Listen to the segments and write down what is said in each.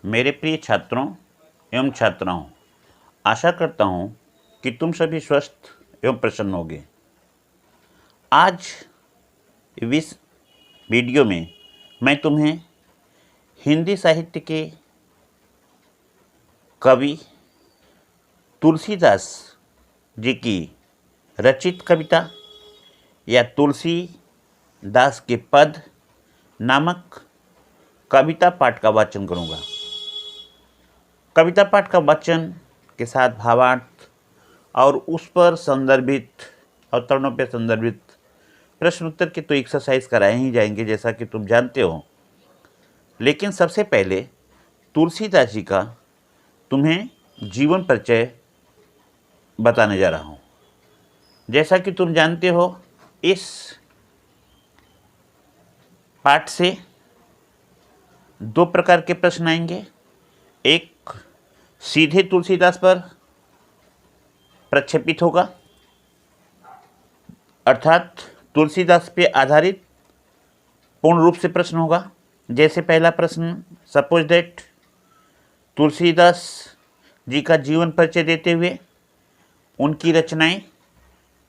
मेरे प्रिय छात्रों एवं छात्राओं, आशा करता हूँ कि तुम सभी स्वस्थ एवं प्रसन्न होगे। आज इस वीडियो में मैं तुम्हें हिंदी साहित्य के कवि तुलसीदास जी की रचित कविता या तुलसीदास के पद नामक कविता पाठ का वाचन करूँगा। कविता पाठ का वाचन के साथ भावार्थ और उस पर संदर्भित अवतरणों पर संदर्भित प्रश्न उत्तर के तो एक्सरसाइज कराए ही जाएंगे, जैसा कि तुम जानते हो। लेकिन सबसे पहले तुलसीदास जी का तुम्हें जीवन परिचय बताने जा रहा हूँ। जैसा कि तुम जानते हो, इस पाठ से दो प्रकार के प्रश्न आएंगे। एक सीधे तुलसीदास पर प्रक्षेपित होगा, अर्थात तुलसीदास पे आधारित पूर्ण रूप से प्रश्न होगा। जैसे पहला प्रश्न, सपोज दैट तुलसीदास जी का जीवन परिचय देते हुए उनकी रचनाएं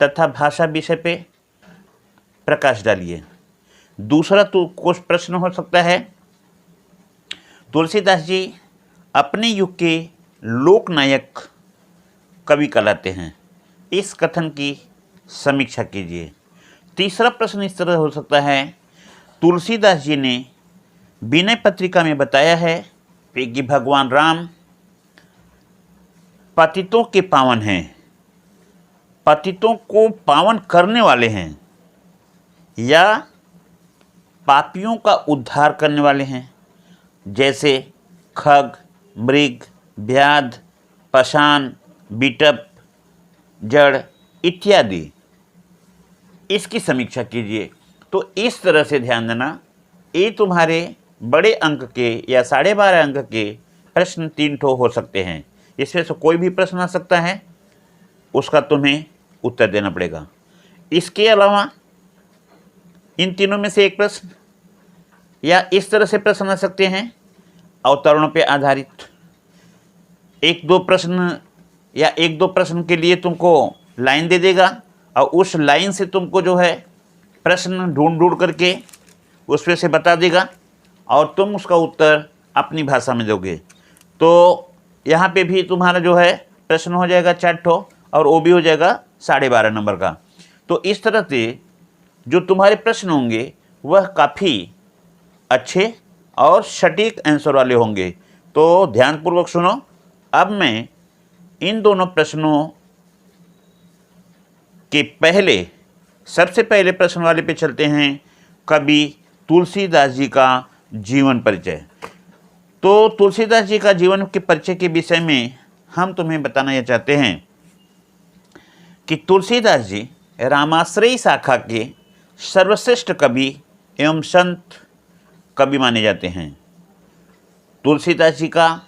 तथा भाषा विषय पे प्रकाश डालिए। दूसरा तो कुछ प्रश्न हो सकता है, तुलसीदास जी अपने युग के लोकनायक कवि कहलाते हैं, इस कथन की समीक्षा कीजिए। तीसरा प्रश्न इस तरह हो सकता है, तुलसीदास जी ने विनय पत्रिका में बताया है कि भगवान राम पतितों के पावन हैं, पतितों को पावन करने वाले हैं या पापियों का उद्धार करने वाले हैं, जैसे खग, मृग, व्याध, पाषाण, बिटप, जड़ इत्यादि। इसकी समीक्षा कीजिए। तो इस तरह से ध्यान देना, ये तुम्हारे बड़े अंक के या 12.5 अंक के प्रश्न 3 ठो हो सकते हैं। इसमें से कोई भी प्रश्न आ सकता है, उसका तुम्हें उत्तर देना पड़ेगा। इसके अलावा इन तीनों में से एक प्रश्न या इस तरह से प्रश्न आ सकते हैं, अवतरणों पे आधारित। एक दो प्रश्न के लिए तुमको लाइन दे देगा और उस लाइन से तुमको जो है प्रश्न ढूंढ करके उसमें से बता देगा और तुम उसका उत्तर अपनी भाषा में दोगे। तो यहाँ पे भी तुम्हारा जो है प्रश्न हो जाएगा 4 ठो और वो भी हो जाएगा 12.5 नंबर का। तो इस तरह से जो तुम्हारे प्रश्न होंगे वह काफ़ी अच्छे और सटीक आंसर वाले होंगे। तो ध्यानपूर्वक सुनो। अब मैं इन दोनों प्रश्नों के सबसे पहले प्रश्न वाले पे चलते हैं, कवि तुलसीदास जी का जीवन परिचय। तो तुलसीदास जी का जीवन के परिचय के विषय में हम तुम्हें बताना यह चाहते हैं कि तुलसीदास जी रामाश्रयी शाखा के सर्वश्रेष्ठ कवि एवं संत कवि माने जाते हैं। तुलसीदास जी का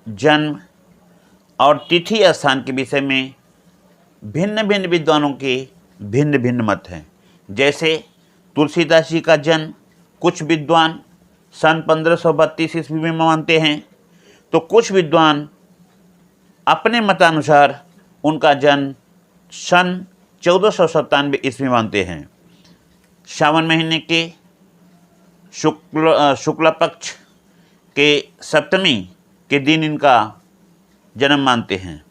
जन्म और तिथि स्थान के विषय में भिन्न भिन्न विद्वानों के भिन्न भिन्न मत हैं। जैसे तुलसीदास जी का जन्म कुछ विद्वान सन 1532 ईस्वी में मानते हैं, तो कुछ विद्वान अपने मतानुसार उनका जन्म सन 1497 ईस्वी मानते हैं। सावन महीने के शुक्ल पक्ष के सप्तमी के दिन इनका जन्म मानते हैं।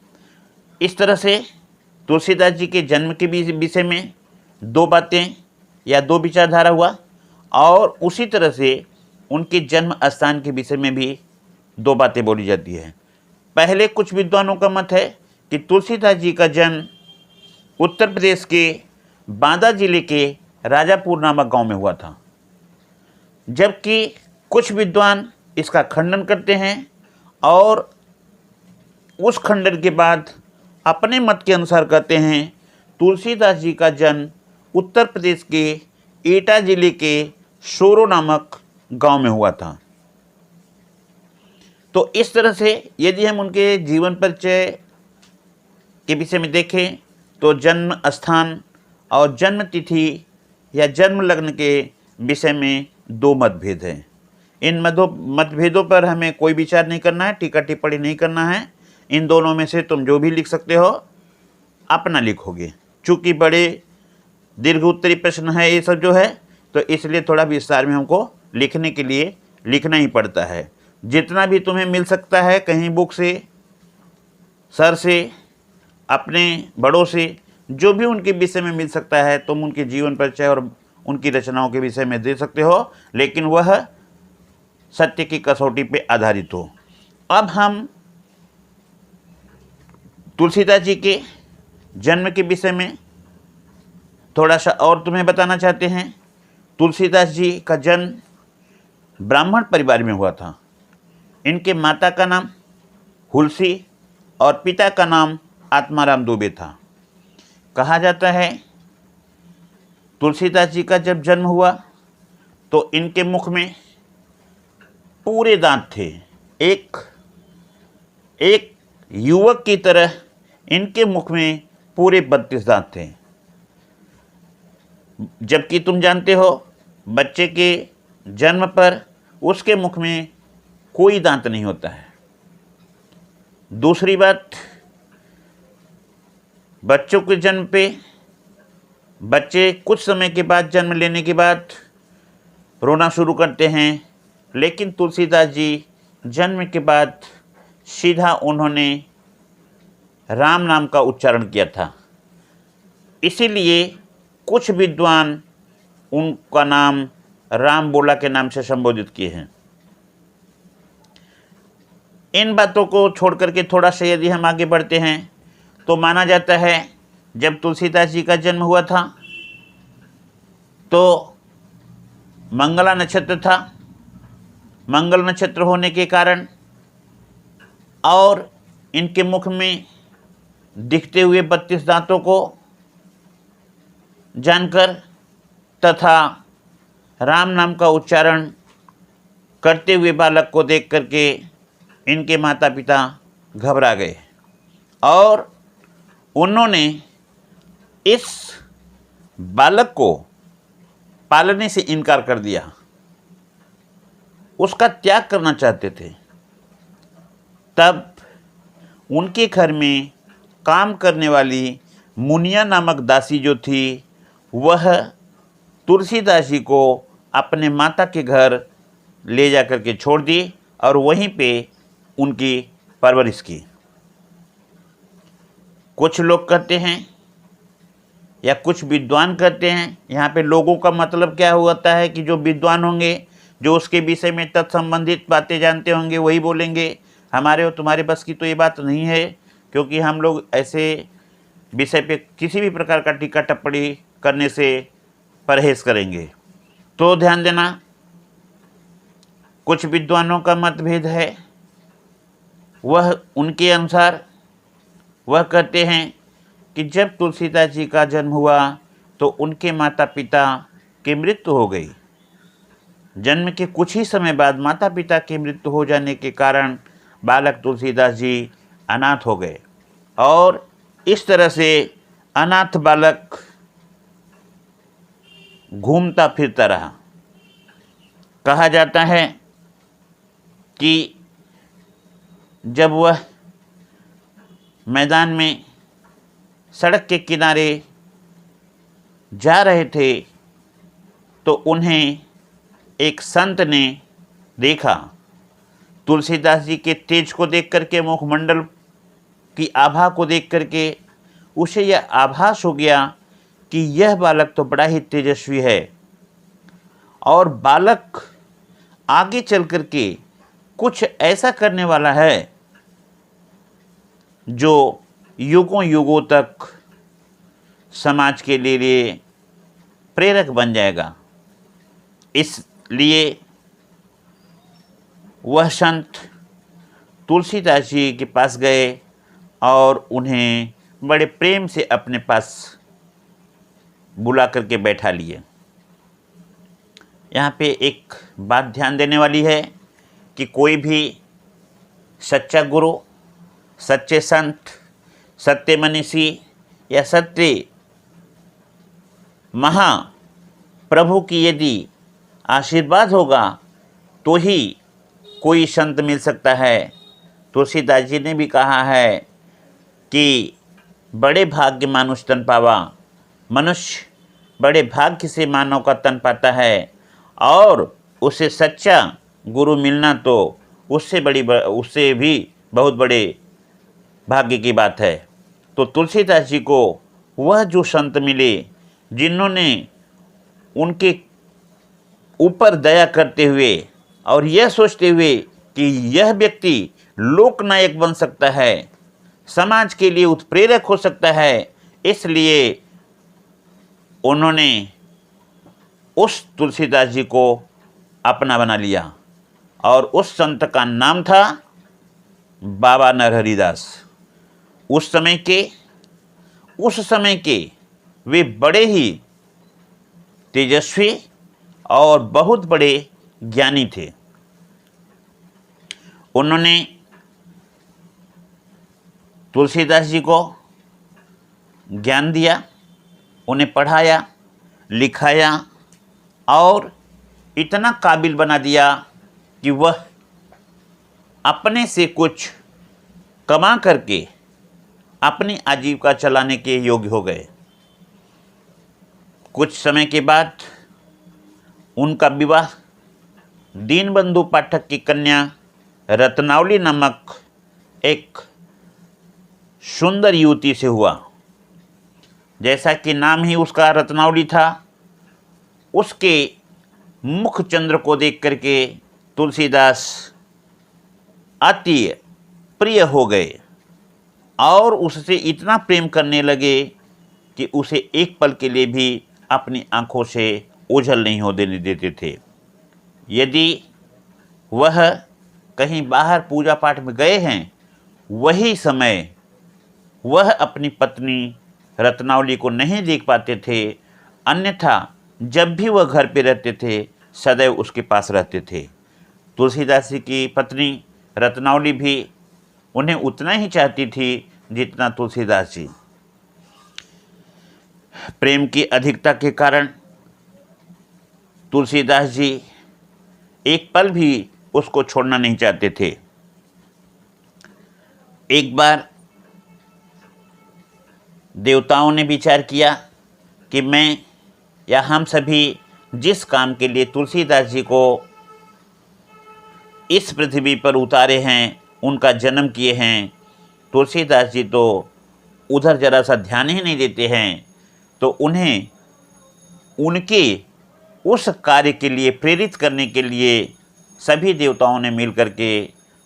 इस तरह से तुलसीदास जी के जन्म के विषय में दो बातें या दो विचारधारा हुआ, और उसी तरह से उनके जन्म स्थान के विषय में भी दो बातें बोली जाती है। पहले कुछ विद्वानों का मत है कि तुलसीदास जी का जन्म उत्तर प्रदेश के बांदा जिले के राजापुर नामक गांव में हुआ था, जबकि कुछ विद्वान इसका खंडन करते हैं और उस खंडन के बाद अपने मत के अनुसार कहते हैं तुलसीदास जी का जन्म उत्तर प्रदेश के एटा जिले के सोरो नामक गांव में हुआ था। तो इस तरह से यदि हम उनके जीवन परिचय के विषय में देखें तो जन्म स्थान और जन्म तिथि या जन्म लग्न के विषय में दो मतभेद हैं। इन मतभेदों पर हमें कोई विचार नहीं करना है, टीका टिप्पणी नहीं करना है। इन दोनों में से तुम जो भी लिख सकते हो अपना लिखोगे। चूँकि बड़े दीर्घ उत्तरी प्रश्न है ये सब जो है, तो इसलिए थोड़ा विस्तार में हमको लिखने के लिए लिखना ही पड़ता है। जितना भी तुम्हें मिल सकता है कहीं बुक से, सर से, अपने बड़ों से, जो भी उनके विषय में मिल सकता है तुम उनके जीवन परिचय और उनकी रचनाओं के विषय में दे सकते हो, लेकिन वह सत्य की कसौटी पे आधारित हो। अब हम तुलसीदास जी के जन्म के विषय में थोड़ा सा और तुम्हें बताना चाहते हैं। तुलसीदास जी का जन्म ब्राह्मण परिवार में हुआ था। इनके माता का नाम हुलसी और पिता का नाम आत्माराम दुबे था। कहा जाता है तुलसीदास जी का जब जन्म हुआ तो इनके मुख में पूरे दांत थे। एक युवक की तरह इनके मुख में पूरे 32 दांत थे। जबकि तुम जानते हो बच्चे के जन्म पर उसके मुख में कोई दांत नहीं होता है। दूसरी बात, बच्चों के जन्म पे बच्चे कुछ समय के बाद, जन्म लेने के बाद रोना शुरू करते हैं, लेकिन तुलसीदास जी जन्म के बाद सीधा उन्होंने राम नाम का उच्चारण किया था। इसीलिए कुछ विद्वान उनका नाम राम बोला के नाम से संबोधित किए हैं। इन बातों को छोड़ करके थोड़ा सा यदि हम आगे बढ़ते हैं तो माना जाता है जब तुलसीदास जी का जन्म हुआ था तो मंगला नक्षत्र था। मंगल नक्षत्र होने के कारण और इनके मुख में दिखते हुए 32 दांतों को जानकर तथा राम नाम का उच्चारण करते हुए बालक को देख करके इनके माता पिता घबरा गए और उन्होंने इस बालक को पालने से इनकार कर दिया, उसका त्याग करना चाहते थे। तब उनके घर में काम करने वाली मुनिया नामक दासी जो थी वह तुलसीदास जी को अपने माता के घर ले जा कर के छोड़ दी और वहीं पे उनकी परवरिश की। कुछ लोग कहते हैं या कुछ विद्वान कहते हैं, यहाँ पे लोगों का मतलब क्या होता है कि जो विद्वान होंगे, जो उसके विषय में तत्संबंधित बातें जानते होंगे वही बोलेंगे। हमारे और तुम्हारे बस की तो ये बात नहीं है, क्योंकि हम लोग ऐसे विषय पे किसी भी प्रकार का टीका टिप्पणी करने से परहेज करेंगे। तो ध्यान देना, कुछ विद्वानों का मतभेद है। वह उनके अनुसार वह कहते हैं कि जब तुलसीदास जी का जन्म हुआ तो उनके माता पिता की मृत्यु हो गई। जन्म के कुछ ही समय बाद माता पिता की मृत्यु हो जाने के कारण बालक तुलसीदास जी अनाथ हो गए और इस तरह से अनाथ बालक घूमता फिरता रहा। कहा जाता है कि जब वह मैदान में सड़क के किनारे जा रहे थे तो उन्हें एक संत ने देखा। तुलसीदास जी के तेज को देख करके, मुखमंडल की आभा को देख करके उसे यह आभास हो गया कि यह बालक तो बड़ा ही तेजस्वी है और बालक आगे चल करके कुछ ऐसा करने वाला है जो युगों युगों तक समाज के लिए प्रेरक बन जाएगा। इसलिए वह संत तुलसीदास जी के पास गए और उन्हें बड़े प्रेम से अपने पास बुला करके बैठा लिए। यहाँ पे एक बात ध्यान देने वाली है कि कोई भी सच्चा गुरु, सच्चे संत, सत्य मनीषी या सत्य महाप्रभु की यदि आशीर्वाद होगा तो ही कोई संत मिल सकता है। तुलसीदास जी ने भी कहा है कि बड़े भाग्य मानुष तन पावा, मनुष्य बड़े भाग्य से मानव का तन पाता है, और उसे सच्चा गुरु मिलना तो उससे भी बहुत बड़े भाग्य की बात है। तो तुलसीदास जी को वह जो संत मिले जिन्होंने उनके ऊपर दया करते हुए और यह सोचते हुए कि यह व्यक्ति लोकनायक बन सकता है, समाज के लिए उत्प्रेरक हो सकता है, इसलिए उन्होंने उस तुलसीदास जी को अपना बना लिया। और उस संत का नाम था बाबा नरहरिदास। उस समय के वे बड़े ही तेजस्वी और बहुत बड़े ज्ञानी थे। उन्होंने तुलसीदास जी को ज्ञान दिया, उन्हें पढ़ाया, लिखाया और इतना काबिल बना दिया कि वह अपने से कुछ कमा करके अपनी आजीविका चलाने के योग्य हो गए। कुछ समय के बाद उनका विवाह दीनबंधु पाठक की कन्या रत्नावली नामक एक सुंदर युवती से हुआ। जैसा कि नाम ही उसका रत्नावली था, उसके मुख चंद्र को देख करके तुलसीदास अति प्रिय हो गए और उससे इतना प्रेम करने लगे कि उसे एक पल के लिए भी अपनी आंखों से ओझल नहीं हो देने देते थे। यदि वह कहीं बाहर पूजा पाठ में गए हैं, वही समय वह अपनी पत्नी रत्नावली को नहीं देख पाते थे, अन्यथा जब भी वह घर पे रहते थे सदैव उसके पास रहते थे। तुलसीदास जी की पत्नी रत्नावली भी उन्हें उतना ही चाहती थी जितना तुलसीदास जी। प्रेम की अधिकता के कारण तुलसीदास जी एक पल भी उसको छोड़ना नहीं चाहते थे। एक बार देवताओं ने विचार किया कि मैं या हम सभी जिस काम के लिए तुलसीदास जी को इस पृथ्वी पर उतारे हैं, उनका जन्म किए हैं, तुलसीदास जी तो उधर जरा सा ध्यान ही नहीं देते हैं, तो उन्हें उनके उस कार्य के लिए प्रेरित करने के लिए सभी देवताओं ने मिलकर के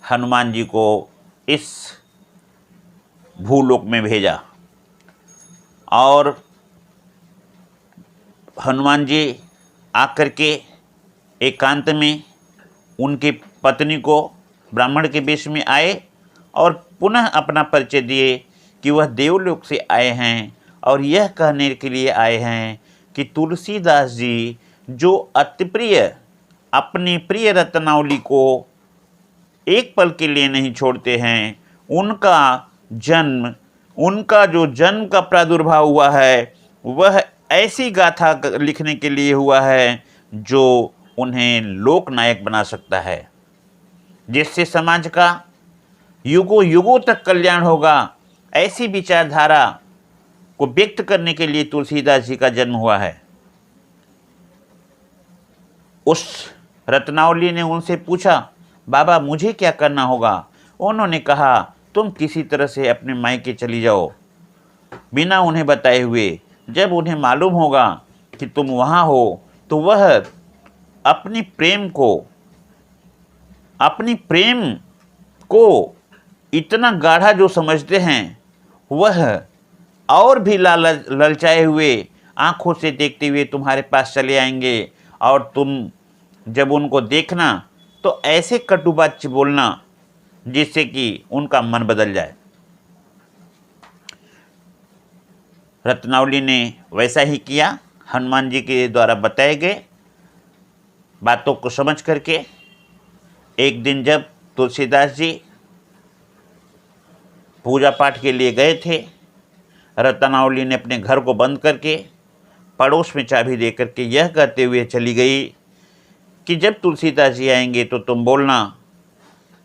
हनुमान जी को इस भूलोक में भेजा। और हनुमान जी आकर के एकांत में उनकी पत्नी को ब्राह्मण के वेश में आए और पुनः अपना परिचय दिए कि वह देवलोक से आए हैं और यह कहने के लिए आए हैं कि तुलसीदास जी जो अति प्रिय अपनी प्रिय रत्नावली को एक पल के लिए नहीं छोड़ते हैं, उनका जो जन्म का प्रादुर्भाव हुआ है वह ऐसी गाथा लिखने के लिए हुआ है जो उन्हें लोकनायक बना सकता है, जिससे समाज का युगों युगों तक कल्याण होगा। ऐसी विचारधारा को व्यक्त करने के लिए तुलसीदास जी का जन्म हुआ है। उस रत्नावली ने उनसे पूछा, बाबा मुझे क्या करना होगा? उन्होंने कहा, तुम किसी तरह से अपने मायके चली जाओ बिना उन्हें बताए हुए। जब उन्हें मालूम होगा कि तुम वहाँ हो तो वह अपनी प्रेम को इतना गाढ़ा जो समझते हैं, वह और भी ललचाए हुए आँखों से देखते हुए तुम्हारे पास चले आएंगे और तुम जब उनको देखना तो ऐसे कटु बात बोलना जिससे कि उनका मन बदल जाए। रत्नावली ने वैसा ही किया। हनुमान जी के द्वारा बताए गए बातों को समझ करके एक दिन जब तुलसीदास जी पूजा पाठ के लिए गए थे, रत्नावली ने अपने घर को बंद करके पड़ोस में चाबी दे करके यह कहते हुए चली गई कि जब तुलसीदास जी आएंगे तो तुम बोलना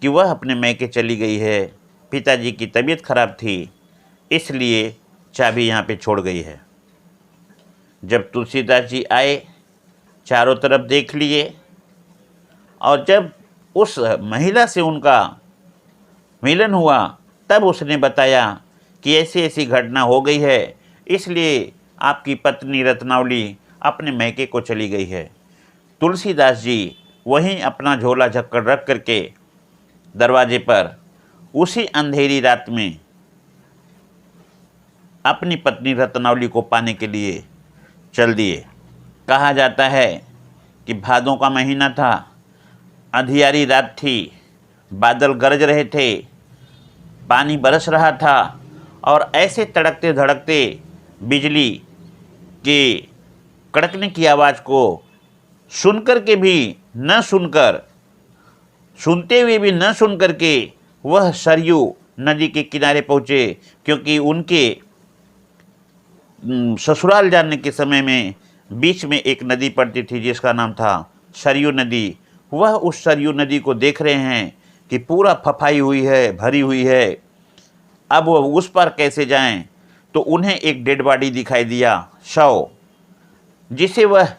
कि वह अपने मैके चली गई है, पिताजी की तबीयत खराब थी, इसलिए चाबी यहाँ पे छोड़ गई है। जब तुलसीदास जी आए, चारों तरफ देख लिए, और जब उस महिला से उनका मिलन हुआ, तब उसने बताया कि ऐसी ऐसी घटना हो गई है, इसलिए आपकी पत्नी रत्नावली अपने मैके को चली गई है। तुलसीदास जी वहीं अपना झोला झक्कड़ रख करके दरवाजे पर उसी अंधेरी रात में अपनी पत्नी रत्नावली को पाने के लिए चल दिए। कहा जाता है कि भादों का महीना था, अंधियारी रात थी, बादल गरज रहे थे, पानी बरस रहा था, और ऐसे तड़कते धड़कते बिजली के कड़कने की आवाज़ को सुनकर के भी न सुनकर, सुनते हुए भी न सुन करके वह सरयू नदी के किनारे पहुँचे, क्योंकि उनके ससुराल जाने के समय में बीच में एक नदी पड़ती थी जिसका नाम था सरयू नदी। वह उस सरयू नदी को देख रहे हैं कि पूरा फफाई हुई है, भरी हुई है, अब वह उस पर कैसे जाएं। तो उन्हें एक डेड बॉडी दिखाई दिया, शव, जिसे वह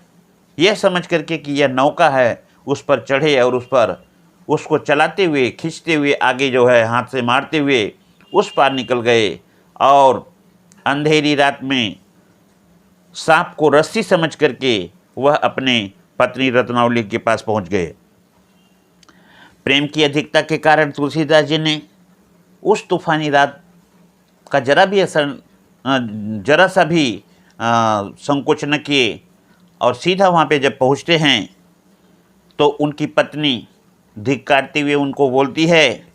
यह समझ करके कि यह नौका है, उस पर चढ़े और उस पर उसको चलाते हुए, खींचते हुए आगे जो है हाथ से मारते हुए उस पार निकल गए, और अंधेरी रात में सांप को रस्सी समझ करके वह अपने पत्नी रत्नावली के पास पहुंच गए। प्रेम की अधिकता के कारण तुलसीदास जी ने उस तूफानी रात का जरा सा भी संकोच न किए, और सीधा वहाँ पे जब पहुँचते हैं तो उनकी पत्नी धिक्कारते हुए उनको बोलती है,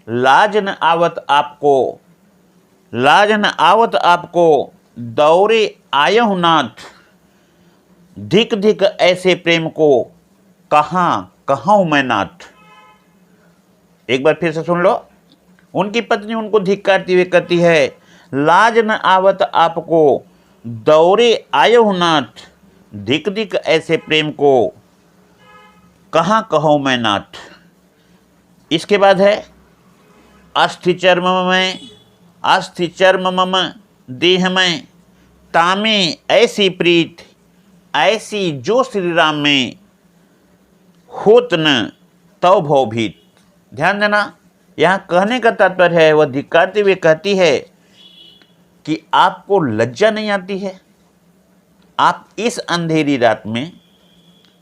लाज न आवत आपको, लाज न आवत आपको, दौरे आयहु नाथ, धिक धिक ऐसे प्रेम को कहाँ कहूँ मैं नाथ। एक बार फिर से सुन लो। उनकी पत्नी उनको धिक्कारती हुए कहती है, लाज न आवत आपको, दौरे आयहु नाथ, धिक धिक ऐसे प्रेम को कहाँ कहूँ मैं नाथ। इसके बाद है, अस्थि चर्म में, अस्थि चर्म मम देह में, तामे ऐसी प्रीत, ऐसी जो श्री राम में, होत न तव भवभीत। ध्यान देना, यहाँ कहने का तात्पर्य है, वह धिक्कारते हुए कहती है कि आपको लज्जा नहीं आती है? आप इस अंधेरी रात में,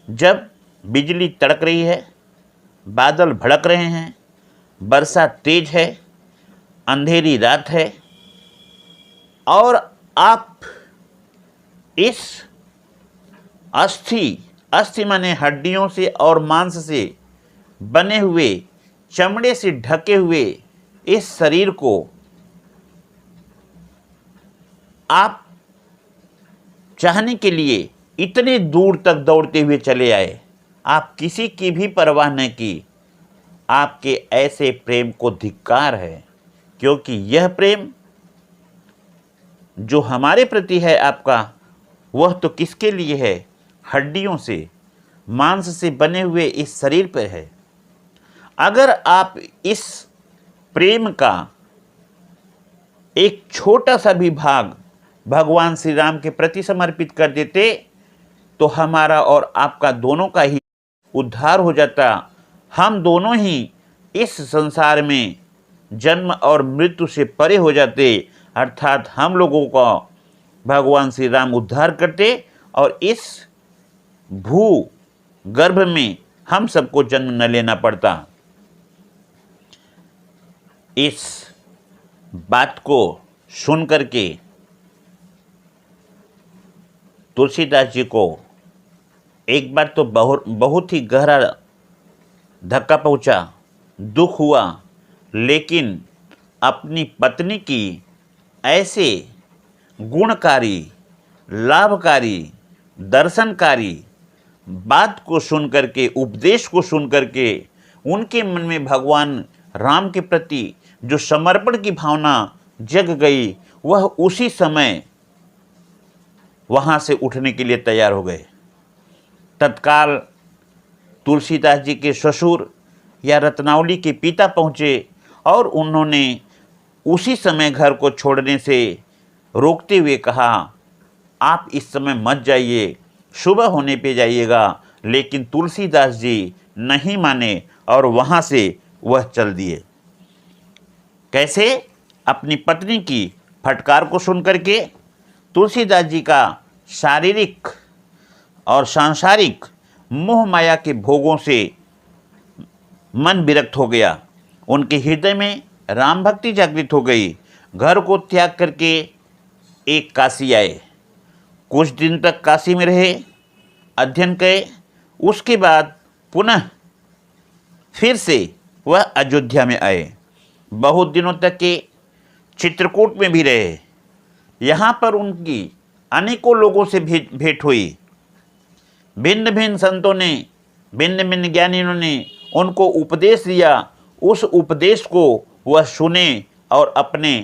जब बिजली तड़क रही है, बादल भड़क रहे हैं, वर्षा तेज है, अंधेरी रात है, और आप इस अस्थि माने हड्डियों से और मांस से बने हुए, चमड़े से ढके हुए इस शरीर को आप चाहने के लिए इतने दूर तक दौड़ते हुए चले आए, आप किसी की भी परवाह न की। आपके ऐसे प्रेम को धिक्कार है, क्योंकि यह प्रेम जो हमारे प्रति है आपका, वह तो किसके लिए है? हड्डियों से, मांस से बने हुए इस शरीर पर है। अगर आप इस प्रेम का एक छोटा सा भी भाग भगवान श्री राम के प्रति समर्पित कर देते, तो हमारा और आपका दोनों का ही उद्धार हो जाता। हम दोनों ही इस संसार में जन्म और मृत्यु से परे हो जाते, अर्थात हम लोगों का भगवान श्री राम उद्धार करते, और इस भू गर्भ में हम सबको जन्म न लेना पड़ता। इस बात को सुन करके तुलसीदास जी को एक बार तो बहुत ही गहरा धक्का पहुंचा, दुख हुआ, लेकिन अपनी पत्नी की ऐसे गुणकारी, लाभकारी, दर्शनकारी बात को सुन करके, उपदेश को सुन करके उनके मन में भगवान राम के प्रति जो समर्पण की भावना जग गई, वह उसी समय वहाँ से उठने के लिए तैयार हो गए। तत्काल तुलसीदास जी के ससुर या रत्नावली के पिता पहुँचे और उन्होंने उसी समय घर को छोड़ने से रोकते हुए कहा, आप इस समय मत जाइए, सुबह होने पे जाइएगा। लेकिन तुलसीदास जी नहीं माने और वहाँ से वह चल दिए। कैसे? अपनी पत्नी की फटकार को सुन करके तुलसीदास जी का शारीरिक और सांसारिक मोह माया के भोगों से मन विरक्त हो गया। उनके हृदय में राम भक्ति जागृत हो गई। घर को त्याग करके एक काशी आए। कुछ दिन तक काशी में रहे, अध्ययन किए। उसके बाद पुनः फिर से वह अयोध्या में आए। बहुत दिनों तक के चित्रकूट में भी रहे। यहाँ पर उनकी अनेकों लोगों से भेंट हुई। भिन्न भिन्न संतों ने, भिन्न भिन्न ज्ञानियों ने उनको उपदेश दिया। उस उपदेश को वह सुने और अपने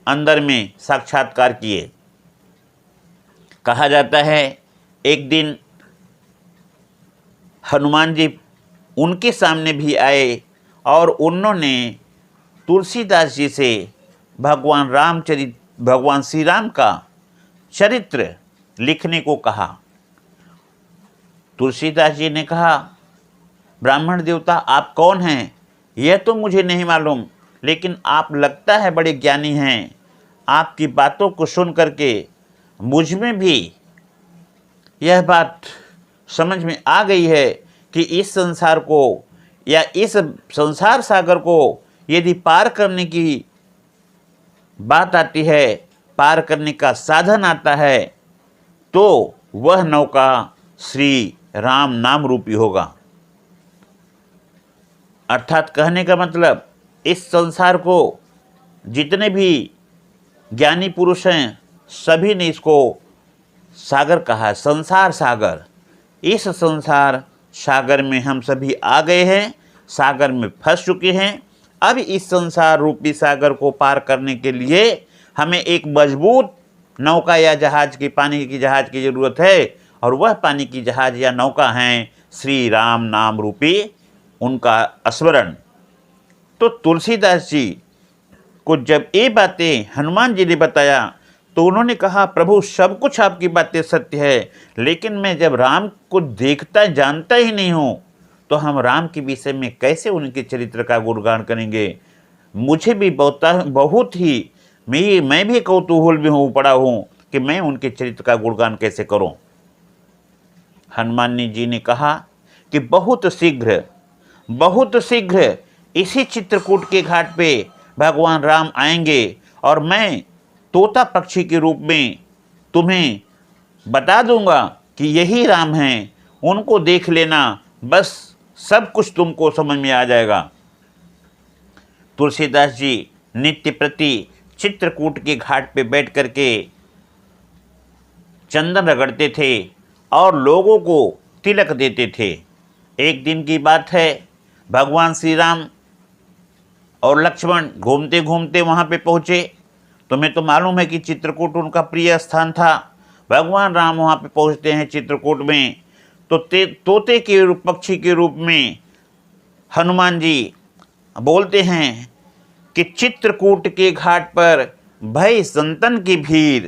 अंदर में साक्षात्कार किए। कहा जाता है एक दिन हनुमान जी उनके सामने भी आए और उन्होंने तुलसीदास जी से भगवान श्री राम का चरित्र लिखने को कहा। तुलसीदास जी ने कहा, ब्राह्मण देवता आप कौन हैं? यह तो मुझे नहीं मालूम, लेकिन आप लगता है बड़े ज्ञानी हैं। आपकी बातों को सुन करके मुझ में भी यह बात समझ में आ गई है कि इस संसार को या इस संसार सागर को यदि पार करने की बात आती है, पार करने का साधन आता है, तो वह नौका श्री राम नाम रूपी होगा। अर्थात कहने का मतलब, इस संसार को जितने भी ज्ञानी पुरुष हैं सभी ने इसको सागर कहा है, संसार सागर। इस संसार सागर में हम सभी आ गए हैं, सागर में फंस चुके हैं। अब इस संसार रूपी सागर को पार करने के लिए हमें एक मजबूत नौका या जहाज की, पानी की जहाज की ज़रूरत है। और वह पानी की जहाज या नौका हैं श्री राम नाम रूपी उनका स्मरण। तो तुलसीदास जी को जब ये बातें हनुमान जी ने बताया तो उन्होंने कहा, प्रभु सब कुछ आपकी बातें सत्य है, लेकिन मैं जब राम को देखता जानता ही नहीं हूँ तो हम राम के विषय में कैसे उनके चरित्र का गुणगान करेंगे। मुझे भी बहुत ही मैं भी कौतूहल में पड़ा हूँ कि मैं उनके चरित्र का गुणगान कैसे करूँ। हनुमान जी ने कहा कि बहुत शीघ्र इसी चित्रकूट के घाट पे भगवान राम आएंगे और मैं तोता पक्षी के रूप में तुम्हें बता दूंगा कि यही राम हैं। उनको देख लेना, बस सब कुछ तुमको समझ में आ जाएगा। तुलसीदास जी नित्य प्रति चित्रकूट के घाट पे बैठ करके चंदन रगड़ते थे और लोगों को तिलक देते थे। एक दिन की बात है, भगवान श्री राम और लक्ष्मण घूमते घूमते वहाँ पे पहुँचे। तुम्हें तो मालूम है कि चित्रकूट उनका प्रिय स्थान था। भगवान राम वहाँ पे पहुँचते हैं चित्रकूट में, तो तोते के पक्षी के रूप में हनुमान जी बोलते हैं कि चित्रकूट के घाट पर भई संतन की भीड़,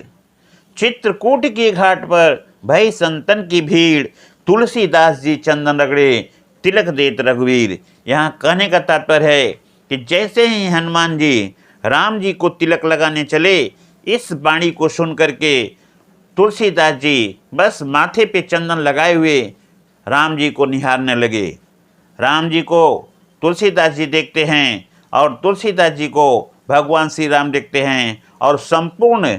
चित्रकूट के घाट पर भई संतन की भीड़, तुलसीदास जी चंदन रगड़े तिलक देत रघुवीर। यहाँ कहने का तात्पर्य है कि जैसे ही हनुमान जी राम जी को तिलक लगाने चले, इस वाणी को सुन करके तुलसीदास जी बस माथे पे चंदन लगाए हुए राम जी को निहारने लगे। राम जी को तुलसीदास जी देखते हैं और तुलसीदास जी को भगवान श्री राम देखते हैं और संपूर्ण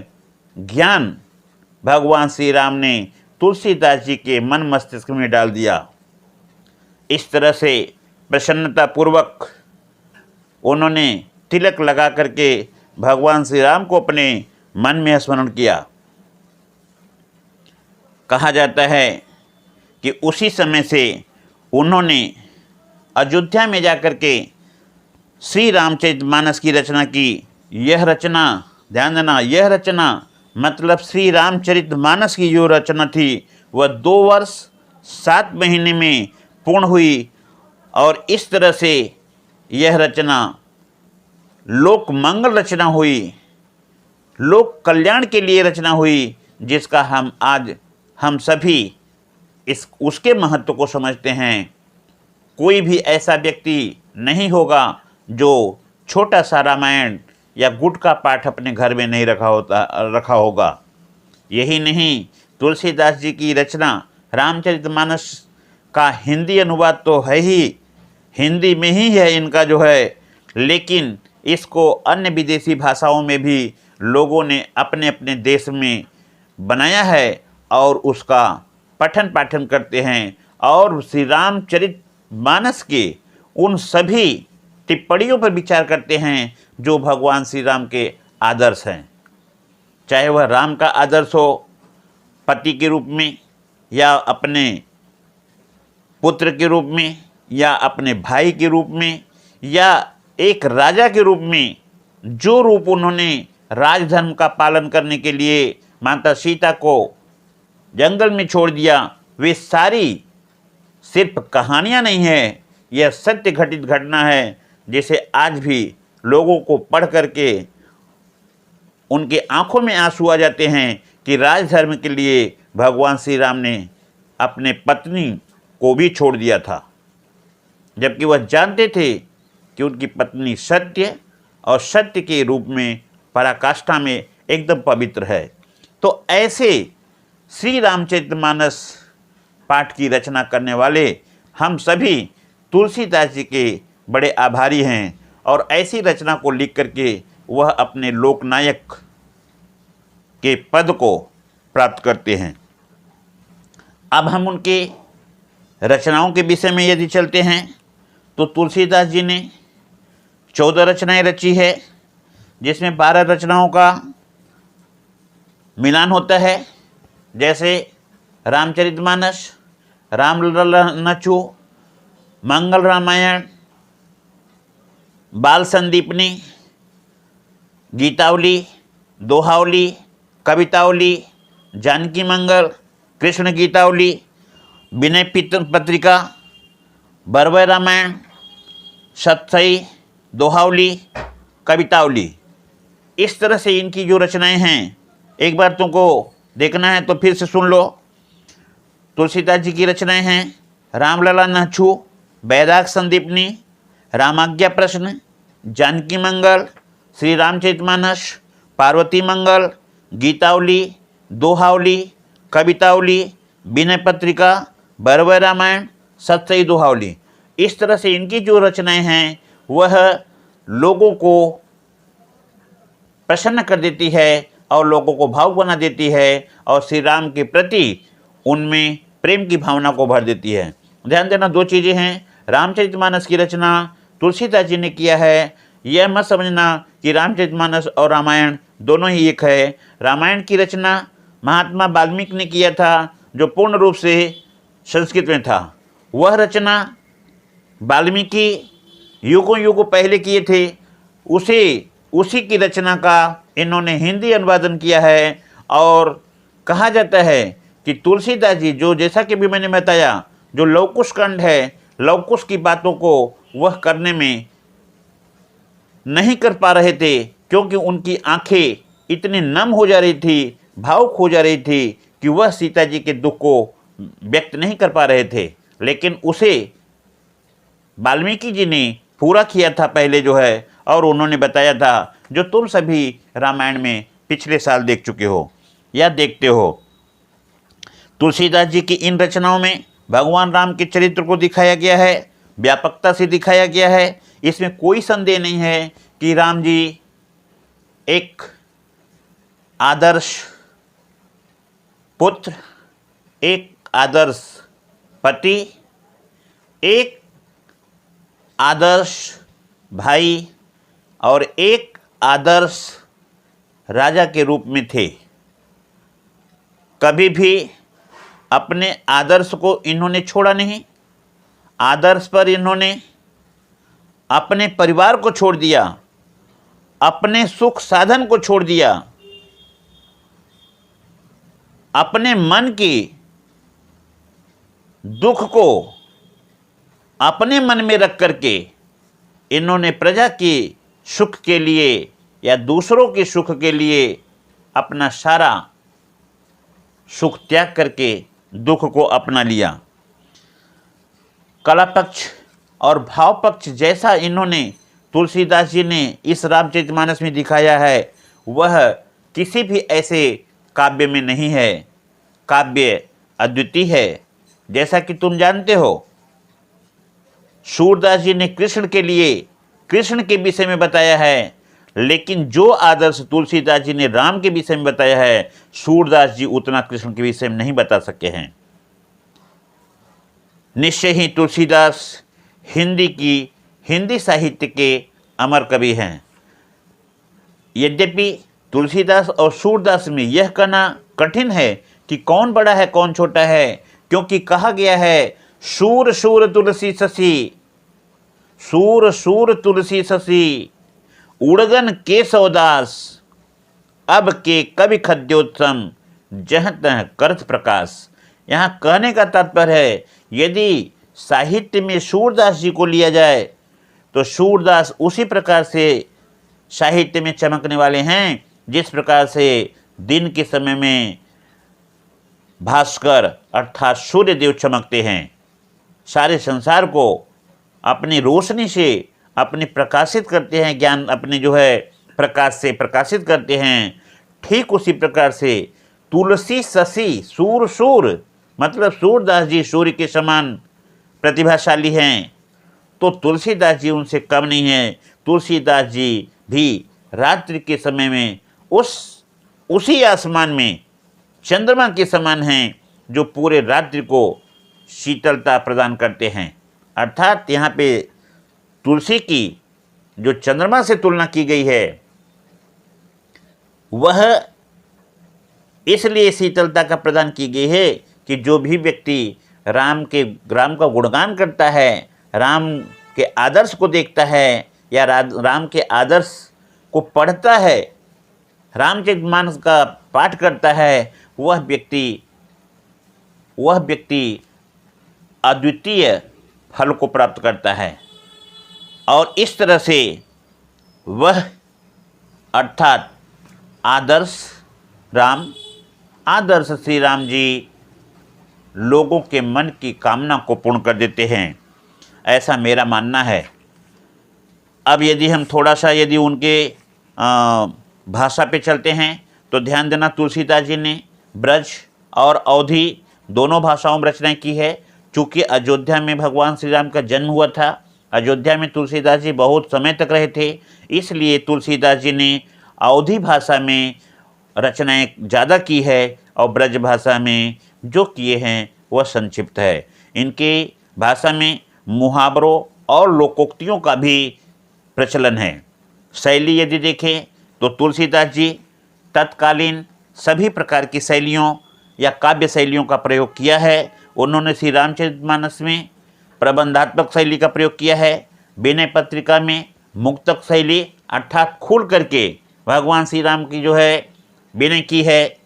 ज्ञान भगवान श्री राम ने तुलसीदास जी के मन मस्तिष्क में डाल दिया। इस तरह से प्रसन्नतापूर्वक उन्होंने तिलक लगा करके भगवान श्री राम को अपने मन में स्मरण किया। कहा जाता है कि उसी समय से उन्होंने अयोध्या में जाकर के श्री रामचरितमानस की रचना की। यह रचना, ध्यान देना, यह रचना मतलब श्री रामचरितमानस की जो रचना थी वह 2 वर्ष 7 महीने में पूर्ण हुई और इस तरह से यह रचना लोक मंगल रचना हुई, लोक कल्याण के लिए रचना हुई, जिसका हम सभी इस उसके महत्व को समझते हैं। कोई भी ऐसा व्यक्ति नहीं होगा जो छोटा सा रामायण या गुट का पाठ अपने घर में नहीं रखा होगा। यही नहीं, तुलसीदास जी की रचना रामचरितमानस का हिंदी अनुवाद तो है ही, हिंदी में ही है इनका जो है, लेकिन इसको अन्य विदेशी भाषाओं में भी लोगों ने अपने अपने देश में बनाया है और उसका पठन पाठन करते हैं और श्री रामचरितमानस के उन सभी टिप्पणियों पर विचार करते हैं जो भगवान श्री राम के आदर्श हैं, चाहे वह राम का आदर्श हो पति के रूप में या अपने पुत्र के रूप में या अपने भाई के रूप में या एक राजा के रूप में। जो रूप उन्होंने राजधर्म का पालन करने के लिए माता सीता को जंगल में छोड़ दिया, वे सारी सिर्फ कहानियाँ नहीं है, यह सत्य घटित घटना है, जिसे आज भी लोगों को पढ़ करके उनके आंखों में आंसू आ जाते हैं कि राजधर्म के लिए भगवान श्री राम ने अपने पत्नी को भी छोड़ दिया था, जबकि वह जानते थे कि उनकी पत्नी सत्य और सत्य के रूप में पराकाष्ठा में एकदम पवित्र है। तो ऐसे श्री रामचरितमानस पाठ की रचना करने वाले हम सभी तुलसीदास जी के बड़े आभारी हैं और ऐसी रचना को लिख करके वह अपने लोकनायक के पद को प्राप्त करते हैं। अब हम उनके रचनाओं के विषय में यदि चलते हैं तो तुलसीदास जी ने 14 रचनाएं रची है, जिसमें 12 रचनाओं का मिलान होता है, जैसे रामचरितमानस, रामलला नचू, मंगल रामायण, बाल संदीपनी, गीतावली, दोहावली, कवितावली, जानकी मंगल, कृष्ण गीतावली, विनय पत्रिका, बरवय रामायण, सतसई, दोहावली, कवितावली। इस तरह से इनकी जो रचनाएं हैं, एक बार तुमको देखना है तो फिर से सुन लो। तुलसीदास जी की रचनाएं हैं रामलला नहछू, बैराग संदीपनी, रामाज्ञा प्रश्न, जानकी मंगल, श्री रामचरितमानस, पार्वती मंगल, गीतावली, दोहावली, कवितावली, विनय पत्रिका, बरवय रामायण, सतसई दोहावली। इस तरह से इनकी जो रचनाएं हैं वह लोगों को प्रसन्न कर देती है और लोगों को भावुक बना देती है और श्री राम के प्रति उनमें प्रेम की भावना को भर देती है। ध्यान देना, 2 चीज़ें हैं। रामचरितमानस की रचना तुलसीदास जी ने किया है, यह मत समझना कि रामचरितमानस और रामायण दोनों ही एक है। रामायण की रचना महात्मा वाल्मीकि ने किया था, जो पूर्ण रूप से संस्कृत में था। वह रचना वाल्मीकि युगों युगों पहले किए थे, उसी की रचना का इन्होंने हिंदी अनुवादन किया है। और कहा जाता है कि तुलसीदास जी जो, जैसा कि भी मैंने बताया, जो लवकुश कंड है, लवकुश की बातों को वह करने में नहीं कर पा रहे थे, क्योंकि उनकी आंखें इतनी नम हो जा रही थी, भावुक हो जा रही थी कि वह सीता जी के दुख को व्यक्त नहीं कर पा रहे थे। लेकिन उसे वाल्मीकि जी ने पूरा किया था पहले जो है, और उन्होंने बताया था जो तुम सभी रामायण में पिछले साल देख चुके हो या देखते हो। तुलसीदास जी की इन रचनाओं में भगवान राम के चरित्र को दिखाया गया है, व्यापकता से दिखाया गया है। इसमें कोई संदेह नहीं है कि राम जी एक आदर्श पुत्र, एक आदर्श पति, एक आदर्श भाई और एक आदर्श राजा के रूप में थे। कभी भी अपने आदर्श को इन्होंने छोड़ा नहीं। आदर्श पर इन्होंने अपने परिवार को छोड़ दिया, अपने सुख साधन को छोड़ दिया, अपने मन की दुख को अपने मन में रख करके इन्होंने प्रजा के सुख के लिए या दूसरों के सुख के लिए अपना सारा सुख त्याग करके दुख को अपना लिया। कला पक्ष और भाव पक्ष जैसा इन्होंने तुलसीदास जी ने इस रामचरितमानस में दिखाया है, वह किसी भी ऐसे काव्य में नहीं है। काव्य अद्वितीय है। जैसा कि तुम जानते हो, सूरदास जी ने कृष्ण के लिए कृष्ण के विषय में बताया है, लेकिन जो आदर्श तुलसीदास जी ने राम के विषय में बताया है, सूरदास जी उतना कृष्ण के विषय में नहीं बता सके हैं। निश्चय ही तुलसीदास हिंदी साहित्य के अमर कवि हैं। यद्यपि तुलसीदास और सूरदास में यह कहना कठिन है कि कौन बड़ा है कौन छोटा है, क्योंकि कहा गया है सूर सूर तुलसी शशि, सूर सूर तुलसी शशि, उड़गन केशवदास, अब के कवि खद्योत्तम, जह तह करत प्रकाश। यहाँ कहने का तात्पर्य है, यदि साहित्य में सूरदास जी को लिया जाए तो सूरदास उसी प्रकार से साहित्य में चमकने वाले हैं जिस प्रकार से दिन के समय में भास्कर अर्थात सूर्य देव चमकते हैं, सारे संसार को अपनी रोशनी से अपने प्रकाशित करते हैं, ज्ञान अपने जो है प्रकाश से प्रकाशित करते हैं। ठीक उसी प्रकार से तुलसी शशि सूर सूर, मतलब सूरदास जी सूर्य के समान प्रतिभाशाली हैं, तो तुलसीदास जी उनसे कम नहीं हैं। तुलसीदास जी भी रात्रि के समय में उसी आसमान में चंद्रमा के समान हैं जो पूरे रात्रि को शीतलता प्रदान करते हैं। अर्थात यहाँ पे तुलसी की जो चंद्रमा से तुलना की गई है, वह इसलिए शीतलता का प्रदान की गई है कि जो भी व्यक्ति राम का गुणगान करता है, राम के आदर्श को देखता है या राम के आदर्श को पढ़ता है, रामचरितमानस का पाठ करता है, वह व्यक्ति अद्वितीय फल को प्राप्त करता है। और इस तरह से वह अर्थात आदर्श श्री राम जी लोगों के मन की कामना को पूर्ण कर देते हैं, ऐसा मेरा मानना है। अब यदि हम थोड़ा सा उनके भाषा पे चलते हैं तो ध्यान देना, तुलसीदास जी ने ब्रज और अवधी दोनों भाषाओं में रचनाएं की है। चूँकि अयोध्या में भगवान श्री राम का जन्म हुआ था, अयोध्या में तुलसीदास जी बहुत समय तक रहे थे, इसलिए तुलसीदास जी ने अवधी भाषा में रचनाएं ज़्यादा की है और ब्रज भाषा में जो किए हैं वह संक्षिप्त है। इनके भाषा में मुहावरों और लोकोक्तियों का भी प्रचलन है। शैली यदि देखें तो तुलसीदास जी तत्कालीन सभी प्रकार की शैलियों या काव्य शैलियों का प्रयोग किया है। उन्होंने श्री रामचरितमानस में प्रबंधात्मक शैली का प्रयोग किया है, विनय पत्रिका में मुक्तक शैली अर्थात खुल करके भगवान श्री राम की जो है विनय की है,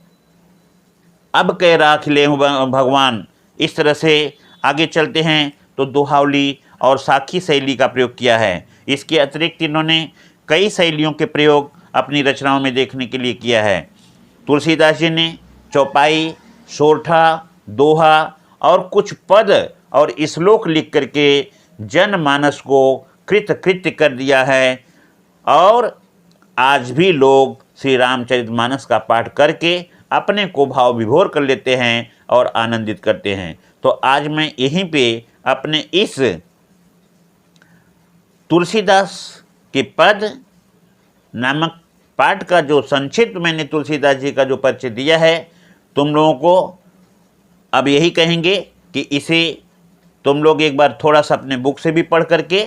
अब कह राख ले भगवान। इस तरह से आगे चलते हैं तो दोहावली और साखी शैली का प्रयोग किया है। इसके अतिरिक्त इन्होंने कई शैलियों के प्रयोग अपनी रचनाओं में देखने के लिए किया है। तुलसीदास जी ने चौपाई, सोरठा, दोहा और कुछ पद और श्लोक लिख करके जनमानस को कृतकृत्य कर दिया है, और आज भी लोग श्री रामचरितमानस का पाठ करके अपने को भाव विभोर कर लेते हैं और आनंदित करते हैं। तो आज मैं यहीं पे अपने इस तुलसीदास के पद नामक पाठ का जो संक्षिप्त मैंने तुलसीदास जी का जो परिचय दिया है, तुम लोगों को अब यही कहेंगे कि इसे तुम लोग एक बार थोड़ा सा अपने बुक से भी पढ़ करके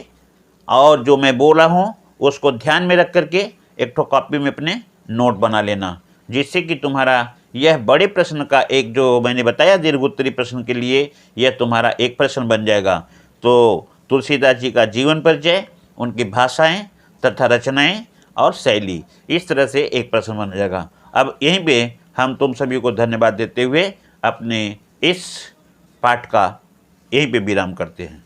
और जो मैं बोला हूँ उसको ध्यान में रख करके एक ठो कॉपी में अपने नोट बना लेना, जिससे कि तुम्हारा यह बड़े प्रश्न का एक जो मैंने बताया दीर्घोत्तरी प्रश्न के लिए यह तुम्हारा एक प्रश्न बन जाएगा। तो तुलसीदास जी का जीवन परिचय, उनकी भाषाएं तथा रचनाएं और शैली, इस तरह से एक प्रश्न बन जाएगा। अब यहीं पे हम तुम सभी को धन्यवाद देते हुए अपने इस पाठ का यहीं पे विराम करते हैं।